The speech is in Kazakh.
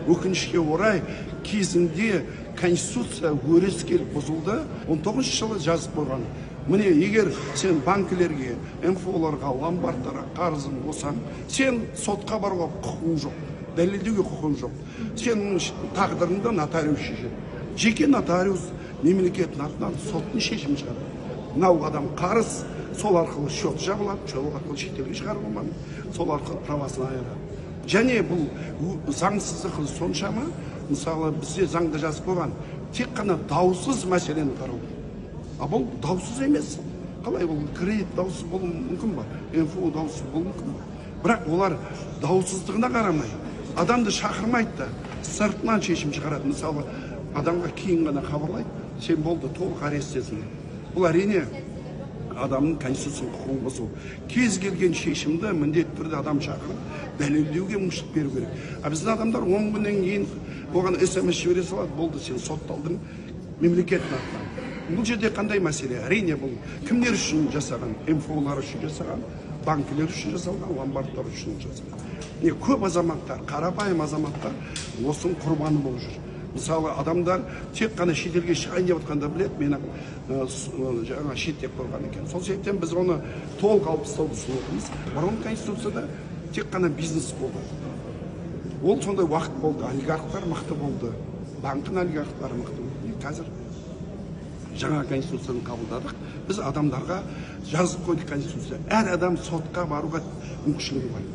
Өкінішке орай кезінде Конституция өрескел бұзылды. 19 жылы жазып қойған. Міне, егер сен банкілерге, МФО-ларға, ломбардтарға қарызың болсаң, сен сотқа баруға құқың жоқ, дәлелдеуге құқың жоқ. Сенің тағдырыңды нотариус шешеді. Жеке нотариус мемлекеттің атынан соттың шешімін шығарады. Мынау адам қарыз, сол арқылы счет жабылады, сол арқылы шетелге шығарып алмады, сол арқылы правасын айырады. Және бұл заңсыздық соншама, мысалы бізде заңда жазып қойған, тек қана даусыз мәселені қарау. А бұл даусыз емес. Қалай бұл кредит даусыз болуы мүмкін ба? МФО даусыз болуы мүмкін ба? Бірақ олар даусыздығына қарамай, адамды шақырмайды да, сыртынан шешім шығарады. Мысалы, адамға кейін ғана хабарлайды, сен болды, толық аресттесің. Бұл әрине адамның конституцияның құқығын бұзу. Кез келген шешімді міндетті түрде адам шақырып, дәлелдеуге мүмкіндік беру керек. А біздің адамдар 10 күннен кейін оған SMS жібере салады, болды, сен сотталдың мемлекеттің атынан. Бұл жерде қандай мәселе? Әрине бұл кімдер үшін жасаған? МФО-лар үшін жасаған, банкілер үшін жасалған, ломбардтар үшін жасалған. Көп азаматтар, қарапайым азаматтар осының құрбаны болып жүр. Мысалы, адамдар тек қана шетелге шығайын деп отқанда біледі, мені жаңа шеттеп қойған екен. Сол себептен біз оны толық алып тастауды ұсынудамыз. Бұрын Конституцияда тек қана бизнес болды. Ол сондай уақыт болды, олигархтар мықты болды, банктың олигархтары мықты болды. Қазір жаңа Конституцияны қабылдадық. Біз адамдарға жазып қойдық Конституция. Әр адам сотқа баруға мүмкіншілігі бар.